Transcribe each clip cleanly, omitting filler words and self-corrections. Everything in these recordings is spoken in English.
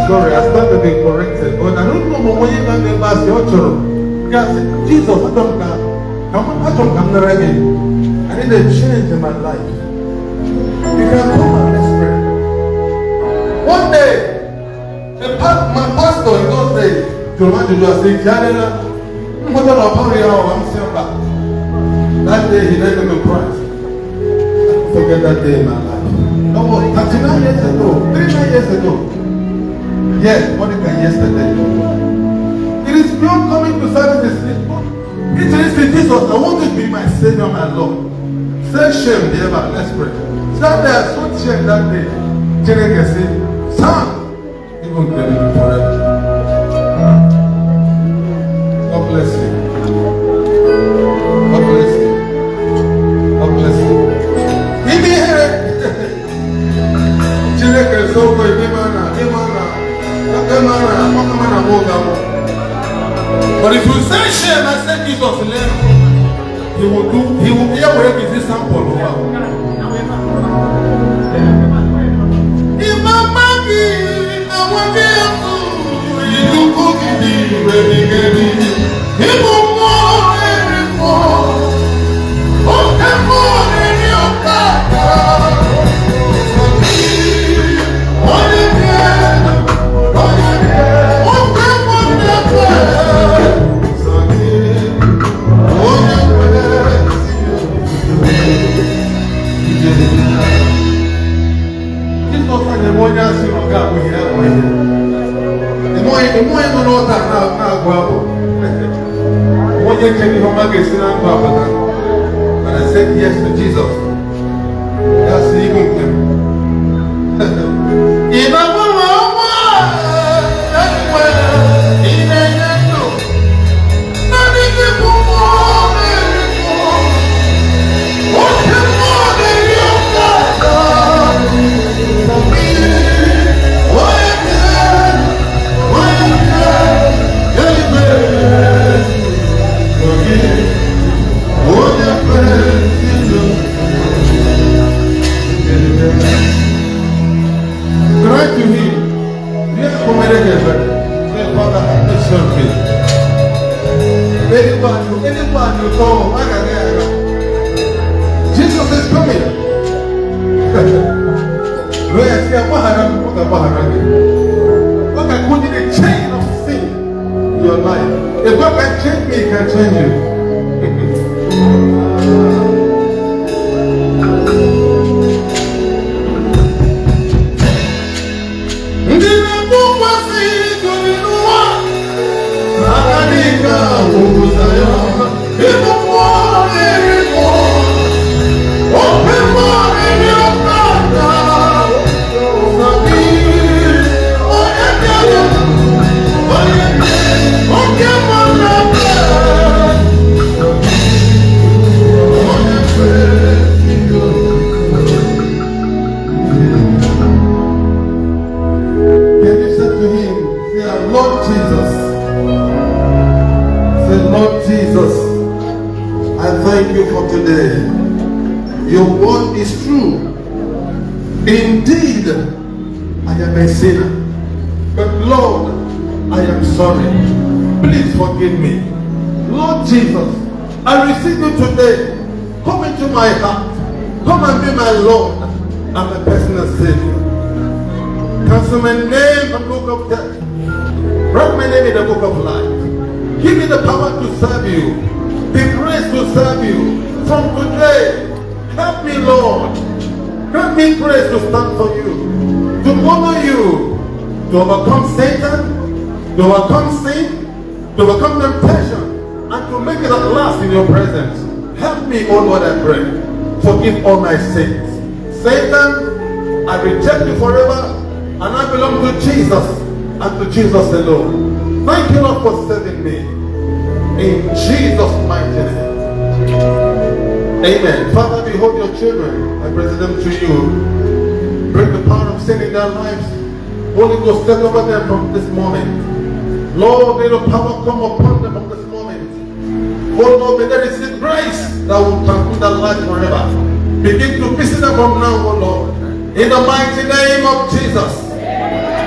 sorry, I started being corrected. But I don't know when you're going to pass your children. Jesus, I don't come again. I need a change in my life. You can come and let's pray. One day, my pastor in those days, to remind you, I said, that day he led them in Christ. Forget that day in my life. No, 39 years ago, 39 years ago. Yes, more than yesterday. It is beyond coming to services. It is Jesus. I want to be my Savior, my Lord. Say shame, never. Let's pray. Stand there, so shame that day. Children can say, son, he will get it forever. God bless you. God bless you. God bless you. Give me here. Children can so go, but if you say shame, I say Jesus, he will hear where is this sample over. If my mommy, I want you cook me, ready, he will more and more. Oh, and more in your car. And I said yes to Jesus. That's the evil thing. Anyone you call, Jesus is coming. What can put in a chain of sin in your life? If God can change me, He can change you. Your word is true. Indeed, I am a sinner. But Lord, I am sorry. Please forgive me. Lord Jesus, I receive you today. Come into my heart. Come and be my Lord and my personal Savior. Cancel my name from the book of death. Write my name in the book of life. Give me the power to serve you. The grace to serve you. From today, help me, Lord. Grant me grace to stand for you, to honor you, to overcome Satan, to overcome sin, to overcome temptation, and to make it at last in your presence. Help me, oh Lord, I pray. Forgive all my sins. Satan, I reject you forever, and I belong to Jesus, and to Jesus alone. Thank you, Lord, for saving me. In Jesus' mighty name. Amen. Father, behold your children. I present them to you. Break the power of sin in their lives. Holy Ghost, take over them from this moment. Lord, may the power come upon them from this moment. Oh Lord, may they receive grace that will transform their life forever. Begin to visit them from now, oh Lord. In the mighty name of Jesus.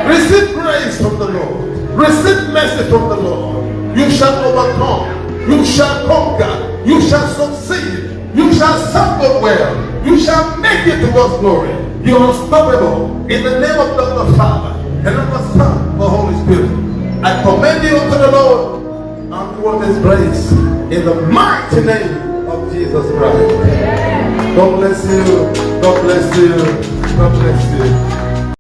Receive grace from the Lord. Receive mercy from the Lord. You shall overcome. You shall conquer. You shall succeed. You shall serve God well. You shall make it to God's glory. You are unstoppable. In the name of God the Father and of the Son and the Holy Spirit, I commend you unto the Lord and toward His grace in the mighty name of Jesus Christ. God bless you. God bless you. God bless you.